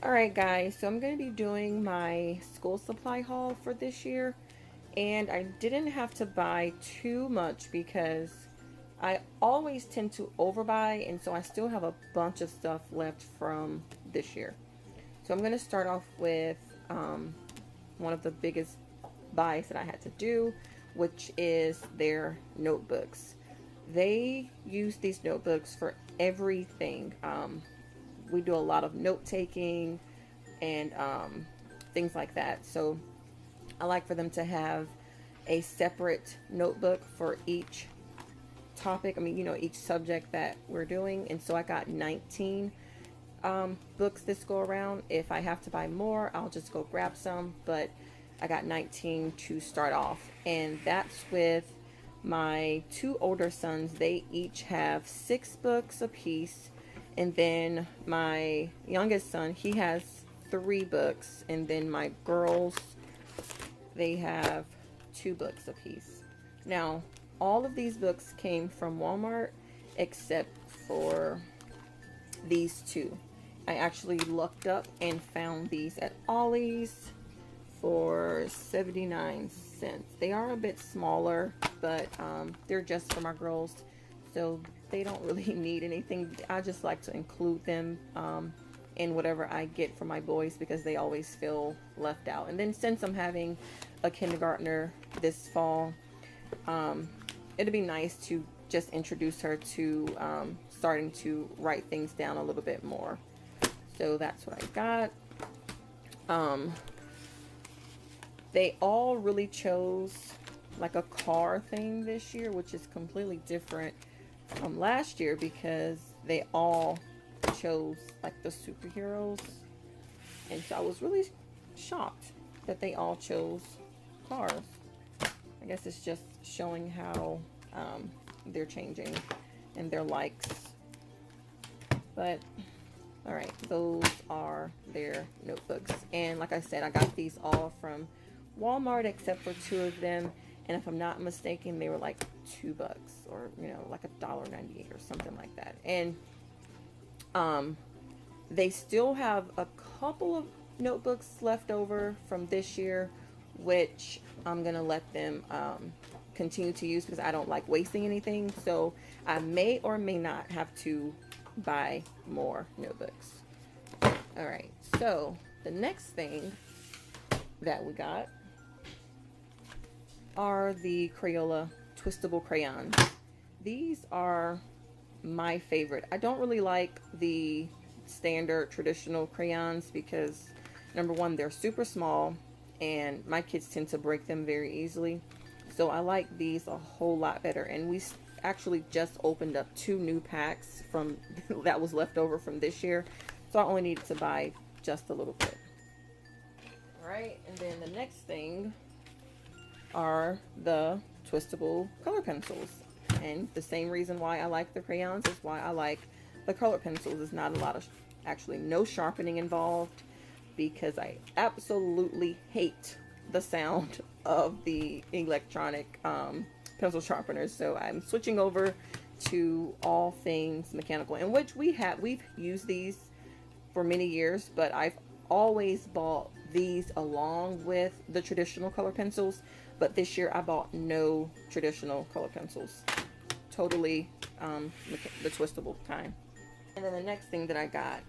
Alright guys, so I'm going to be doing my school supply haul for this year, and I didn't have to buy too much because I always tend to overbuy, and so I still have a bunch of stuff left from this year. So I'm going to start off with one of the biggest buys that I had to do, which is their notebooks. They use these notebooks for everything. We do a lot of note taking and things like that. So I like for them to have a separate notebook for each topic. I mean, each subject that we're doing. And so I got 19 books this go around. If I have to buy more, I'll just go grab some. But I got 19 to start off. And that's with my two older sons. They each have 6 books apiece. And then my youngest son, he has 3 books. And then my girls, they have 2 books apiece. Now, all of these books came from Walmart except for these 2. I actually looked up and found these at Ollie's for 79 cents. They are a bit smaller, but they're just for my girls, so they don't really need anything. I just like to include them in whatever I get for my boys because they always feel left out. And then since I'm having a kindergartner this fall, it'd be nice to just introduce her to starting to write things down a little bit more. So that's what I got. They all really chose like a car theme this year, which is completely different from last year because they all chose like the superheroes. And so I was really shocked that they all chose cars. I guess it's just showing how they're changing and their likes. But alright, those are their notebooks. And like I said, I got these all from Walmart except for 2 of them. And if I'm not mistaken, they were like $2 or, like $1.98 or something like that. And they still have a couple of notebooks left over from this year, which I'm going to let them continue to use because I don't like wasting anything. So I may or may not have to buy more notebooks. Alright, so the next thing that we got are the Crayola twistable crayons. These are my favorite. I don't really like the standard traditional crayons because number one, they're super small and my kids tend to break them very easily. So I like these a whole lot better. And we actually just opened up 2 new packs from that was left over from this year. So I only needed to buy just a little bit. Alright, and then the next thing are the twistable color pencils. And the same reason why I like the crayons is why I like the color pencils. There's not a lot of, actually no sharpening involved because I absolutely hate the sound of the electronic pencil sharpeners. So I'm switching over to all things mechanical, in which we've used these for many years, but I've always bought these along with the traditional color pencils. But this year I bought no traditional color pencils, totally the twistable kind. And then the next thing that I got,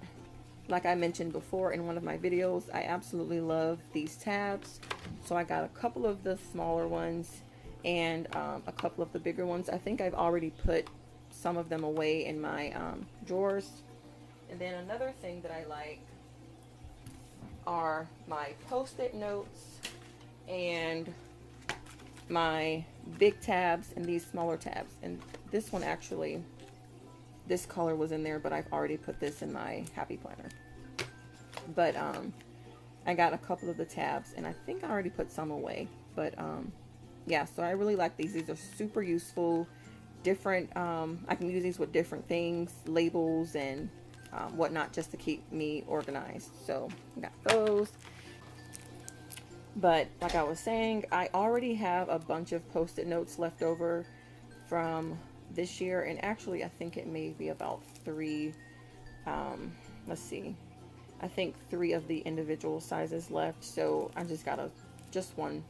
like I mentioned before in one of my videos, I absolutely love these tabs. So I got a couple of the smaller ones and a couple of the bigger ones. I think I've already put some of them away in my drawers. And then another thing that I like are my post-it notes and my big tabs and these smaller tabs. And this one actually, this color was in there, but I've already put this in my happy planner. But I got a couple of the tabs and I think I already put some away. But yeah, so I really like these. These are super useful. Different, I can use these with different things, labels and whatnot, just to keep me organized. So I got those. But like I was saying, I already have a bunch of post-it notes left over from this year. And actually, I think it may be about 3. Let's see. I think 3 of the individual sizes left, so I just got just one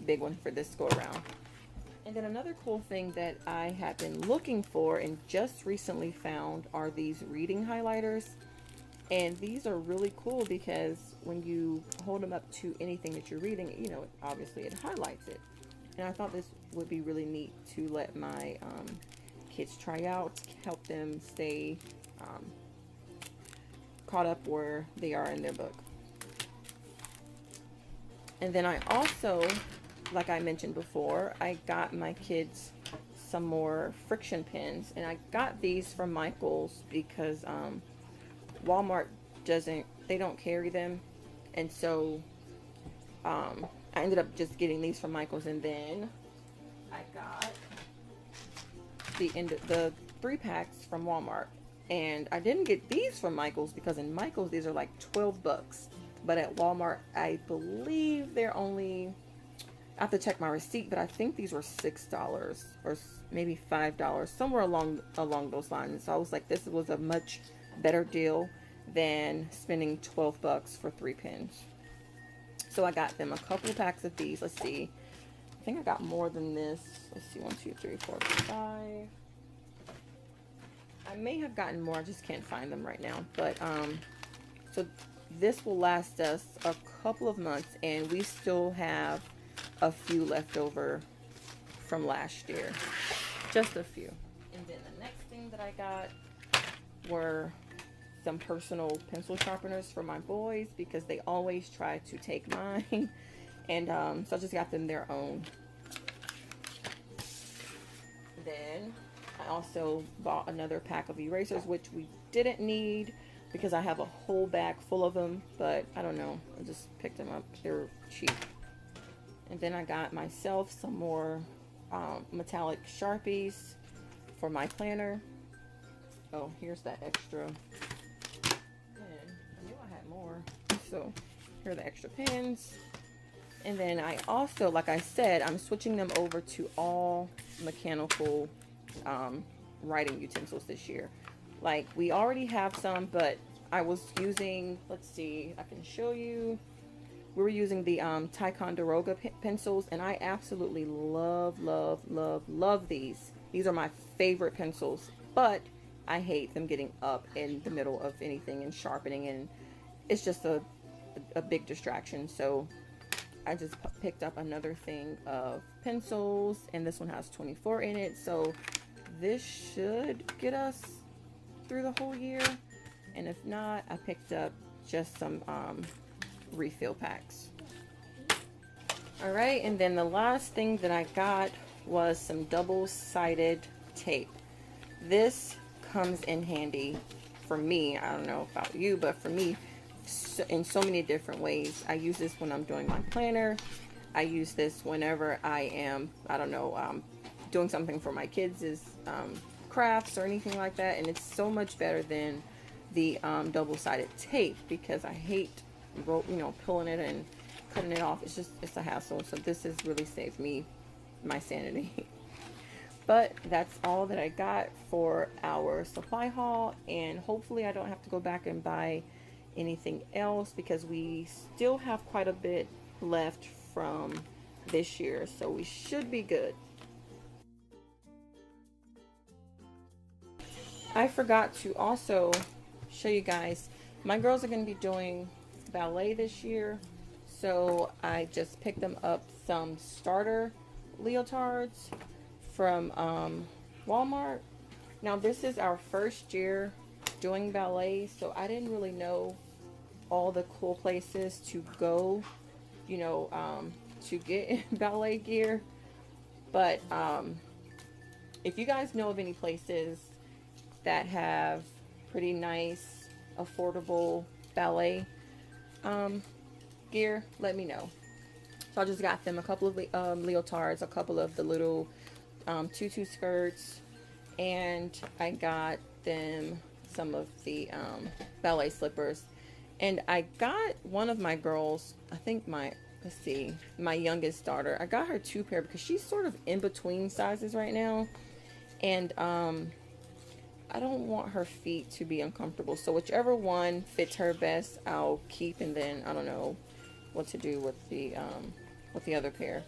big one for this go around. And then another cool thing that I have been looking for and just recently found are these reading highlighters. And these are really cool because when you hold them up to anything that you're reading, you know, obviously it highlights it. And I thought this would be really neat to let my kids try out, help them stay caught up where they are in their book. And then I also, like I mentioned before, I got my kids some more friction pens, and I got these from Michael's because Walmart they don't carry them, and so I ended up just getting these from Michael's. And then I got the 3 packs from Walmart, and I didn't get these from Michael's because in Michael's these are like 12 bucks, but at Walmart I believe they're only, I have to check my receipt, but I think these were $6 or maybe $5, somewhere along those lines. So I was like, this was a much better deal than spending 12 bucks for 3 pens. So I got them a couple packs of these. Let's see. I think I got more than this. Let's see. 1, 2, 3, 4, 5. I may have gotten more. I just can't find them right now. But so this will last us a couple of months, and we still have a few left over from last year. Just a few. And then the next thing that I got were some personal pencil sharpeners for my boys because they always try to take mine. And so I just got them their own. Then I also bought another pack of erasers, which we didn't need because I have a whole bag full of them, but I don't know, I just picked them up. They're cheap. And then I got myself some more metallic Sharpies for my planner. Oh, here's that extra. And I knew I had more. So here are the extra pens. And then I also, like I said, I'm switching them over to all mechanical writing utensils this year. Like, we already have some, but I was using, let's see, I can show you. We were using the Ticonderoga pencils, and I absolutely love these. These are my favorite pencils, but I hate them getting up in the middle of anything and sharpening, and it's just a big distraction. So I just picked up another thing of pencils, and this one has 24 in it, so this should get us through the whole year. And if not, I picked up just some refill packs. All right, and then the last thing that I got was some double-sided tape. This comes in handy for me. I don't know about you, but for me, in so many different ways. I use this when I'm doing my planner. I use this whenever I am, I don't know, doing something for my kids' crafts or anything like that. And it's so much better than the double-sided tape because I hate, pulling it and cutting it off. It's a hassle. So this has really saved me my sanity. But that's all that I got for our supply haul, and hopefully I don't have to go back and buy anything else because we still have quite a bit left from this year, so we should be good. I forgot to also show you guys, my girls are going to be doing ballet this year, so I just picked them up some starter leotards from Walmart. Now this is our first year doing ballet, so I didn't really know all the cool places to go, to get ballet gear. But if you guys know of any places that have pretty nice, affordable ballet gear, let me know. So I just got them a couple of leotards, a couple of the little tutu skirts, and I got them some of the ballet slippers. And I got one of my girls, I think my youngest daughter, I got her 2 pair because she's sort of in between sizes right now. And I don't want her feet to be uncomfortable. So whichever one fits her best, I'll keep, and then I don't know what to do with the other pair.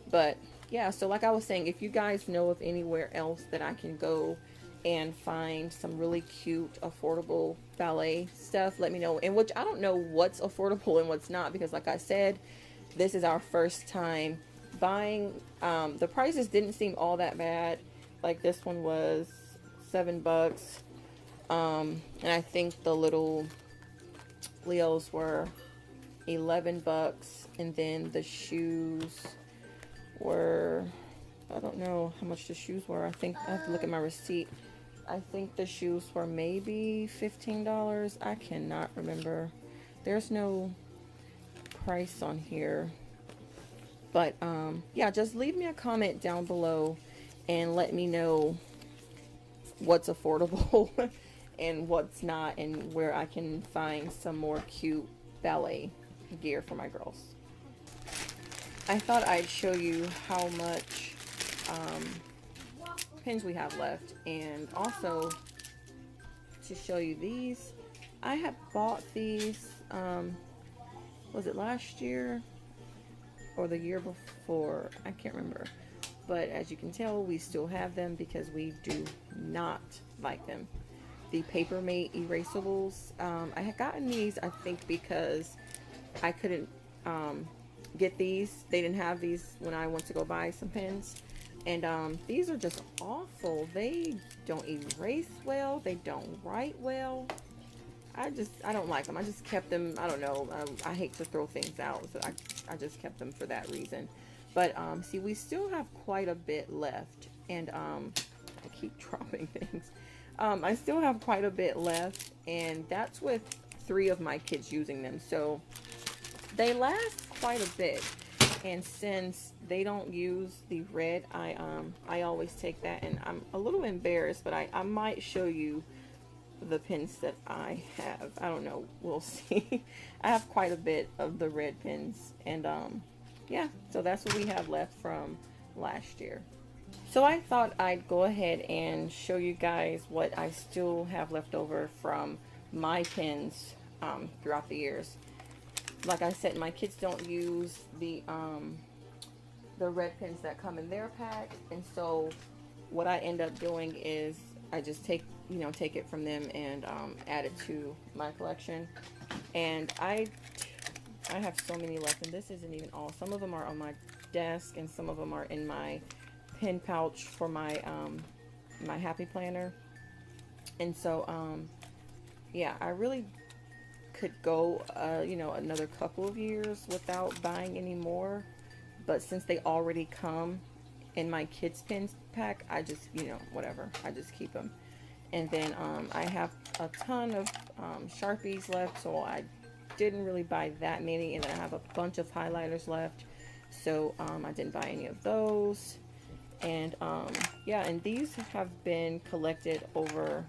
But yeah, so like I was saying, if you guys know of anywhere else that I can go and find some really cute, affordable ballet stuff, let me know. And which I don't know what's affordable and what's not, because like I said, this is our first time buying. The prices didn't seem all that bad. Like this one was $7. And I think the little Leos were $11, and then the shoes were, I don't know how much the shoes were. I think I have to look at my receipt. I think the shoes were maybe $15. I cannot remember. There's no price on here. But yeah, just leave me a comment down below and let me know what's affordable and what's not, and where I can find some more cute ballet gear for my girls. I thought I'd show you how much pins we have left, and also to show you these. I had bought these, was it last year or the year before? I can't remember. But as you can tell, we still have them because we do not like them. The Papermate erasables. I had gotten these, I think, because I couldn't get these. They didn't have these when I went to go buy some pens. And these are just awful. They don't erase well. They don't write well. I don't like them. I just kept them. I don't know. I hate to throw things out, so I just kept them for that reason. But see, we still have quite a bit left, and I keep dropping things. I still have quite a bit left, and that's with 3 of my kids using them, so they last quite a bit. And since they don't use the red, I always take that, and I'm a little embarrassed, but I might show you the pins that I have. I don't know, we'll see. I have quite a bit of the red pins, and yeah, so that's what we have left from last year. So I thought I'd go ahead and show you guys what I still have left over from my pins throughout the years. Like I said, my kids don't use the red pins that come in their pack, and so what I end up doing is I just take it from them and add it to my collection. And I have so many left, and this isn't even all. Some of them are on my desk, and some of them are in my pen pouch for my my happy planner. And so yeah, I really could go another couple of years without buying any more, but since they already come in my kids pins pack, I just whatever, I just keep them. And then I have a ton of Sharpies left, so I didn't really buy that many. And then I have a bunch of highlighters left, so I didn't buy any of those. And yeah, and these have been collected over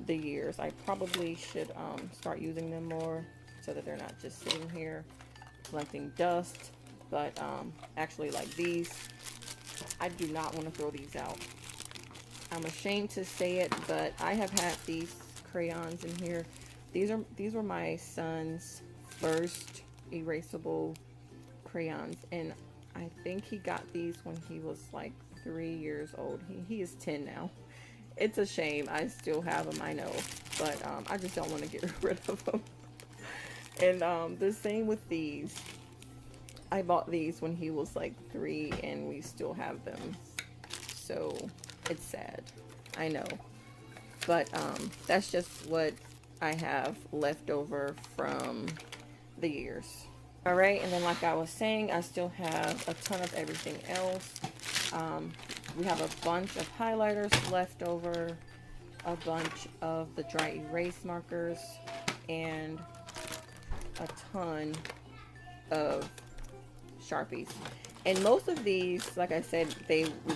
the years. I probably should start using them more so that they're not just sitting here collecting dust. But actually, like these, I do not want to throw these out. I'm ashamed to say it, but I have had these crayons in here. These were my son's first erasable crayons, and I think he got these when he was like 3 years old. He is 10 now. It's a shame. I still have them, I know, but I just don't want to get rid of them. And the same with these. I bought these when he was like 3, and we still have them. So it's sad, I know, but that's just what I have left over from the years. All right, and then like I was saying, I still have a ton of everything else. We have a bunch of highlighters left over, a bunch of the dry erase markers, and a ton of Sharpies. And most of these, like I said,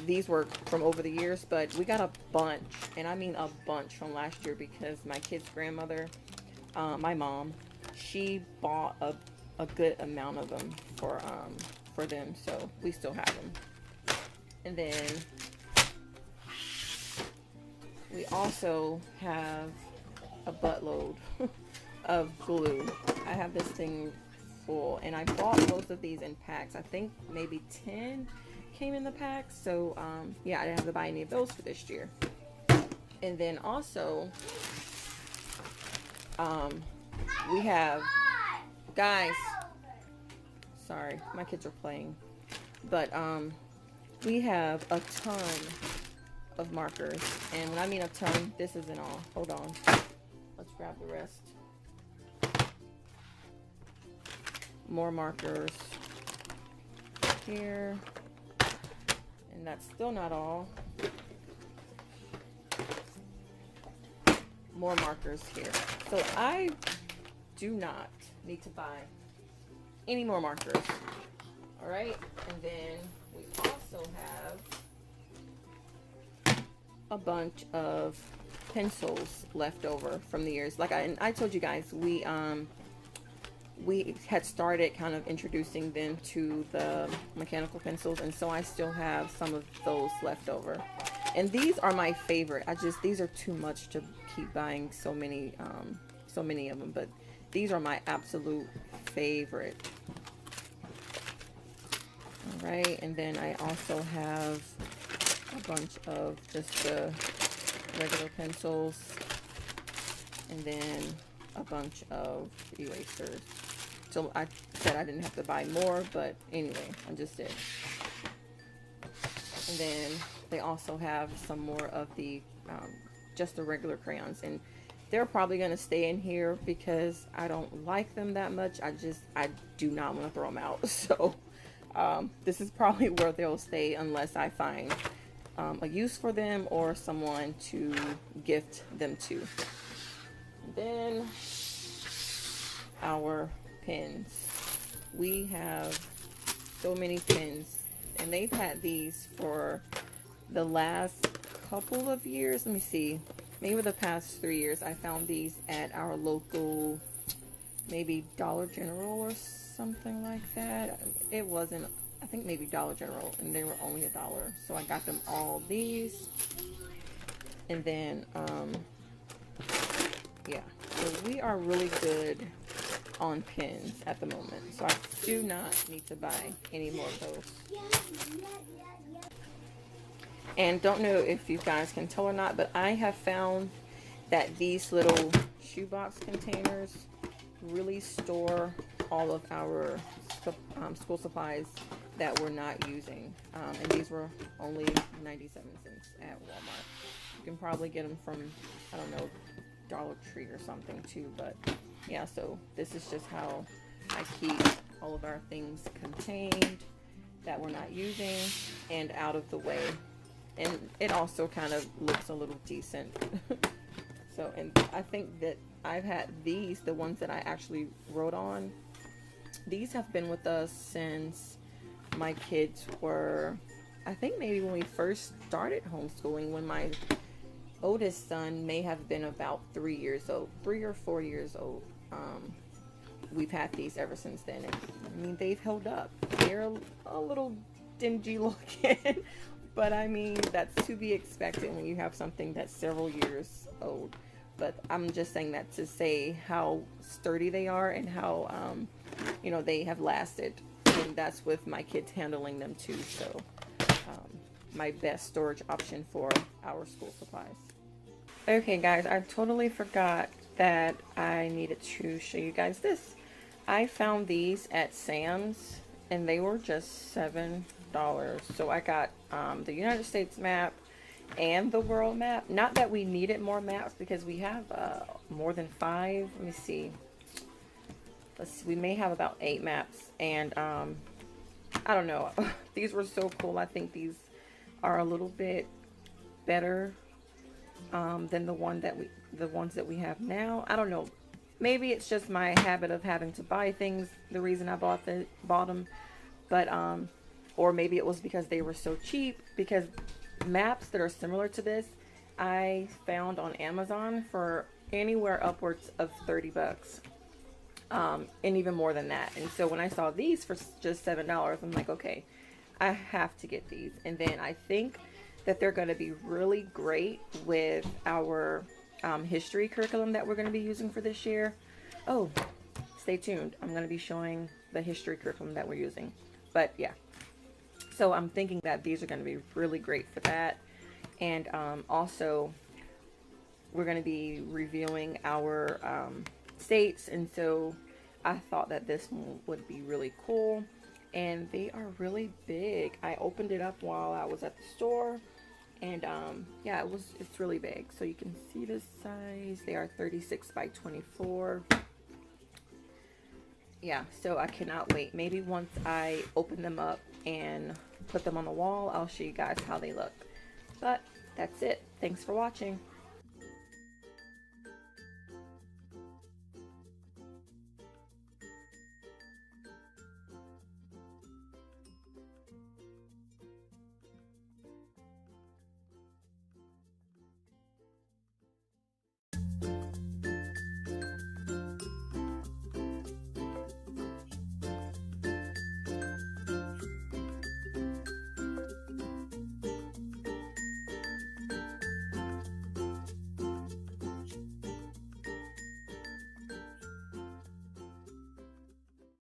these were from over the years, but we got a bunch, and I mean a bunch, from last year, because my kid's grandmother, my mom, she bought a good amount of them for them, so we still have them. And then we also have a buttload of glue. I have this thing full, and I bought most of these in packs. I think maybe 10 came in the packs. So yeah, I didn't have to buy any of those for this year. And then also we have, guys, sorry, my kids are playing, but we have a ton of markers. And when I mean a ton, this isn't all. Hold on, let's grab the rest. More markers here, and that's still not all. More markers here. So I do not need to buy any more markers. All right, and then we also have a bunch of pencils left over from the years. Like I told you guys, we had started kind of introducing them to the mechanical pencils, and so I still have some of those left over. And these are my favorite. These are too much to keep buying so many of them, but these are my absolute favorite. All right, and then I also have a bunch of just the regular pencils, and then a bunch of erasers. So I said I didn't have to buy more, but anyway, I just did. And then they also have some more of the just the regular crayons, and they're probably going to stay in here because I don't like them that much. I do not want to throw them out. So this is probably where they'll stay unless I find a use for them or someone to gift them to. Then our pens. We have so many pens, and they've had these for the last couple of years. Let me see, maybe the past 3 years. I found these at our local, maybe Dollar General or something like that. It wasn't, I think maybe Dollar General, and they were only $1. So I got them all these. And then yeah, so we are really good on pens at the moment, so I do not need to buy any more of those. And don't know if you guys can tell or not, but I have found that these little shoebox containers really store all of our school supplies that we're not using. And these were only 97 cents at Walmart. You can probably get them from, I don't know, Dollar Tree or something too, but yeah, so this is just how I keep all of our things contained that we're not using and out of the way. And it also kind of looks a little decent. So, and I think that I've had these, the ones that I actually wrote on, these have been with us since my kids were, I think maybe when we first started homeschooling, when my oldest son may have been about 3 years old, 3 or 4 years old. We've had these ever since then, and I mean, they've held up. They're a little dingy looking, but I mean, that's to be expected when you have something that's several years old. But I'm just saying that to say how sturdy they are and how you know, they have lasted, and that's with my kids handling them too. So my best storage option for our school supplies. Okay guys, I totally forgot that I needed to show you guys this. I found these at Sam's, and they were just $7. So I got the United States map and the world map. Not that we needed more maps because we have more than 5. Let me see. Let's see, we may have about 8 maps, and I don't know. These were so cool. I think these are a little bit better than the ones that we have now. I don't know. Maybe it's just my habit of having to buy things, the reason I bought them. But or maybe it was because they were so cheap, because maps that are similar to this I found on Amazon for anywhere upwards of 30 bucks. And even more than that. And so when I saw these for just $7, I'm like, okay, I have to get these. And then I think that they're going to be really great with our history curriculum that we're going to be using for this year. Oh, stay tuned. I'm going to be showing the history curriculum that we're using. But yeah, so I'm thinking that these are going to be really great for that. And also, we're going to be reviewing our states. And so I thought that this one would be really cool. And they are really big. I opened it up while I was at the store. And yeah, it's really big. So you can see the size. They are 36 by 24. Yeah, so I cannot wait. Maybe once I open them up and put them on the wall, I'll show you guys how they look. But that's it. Thanks for watching.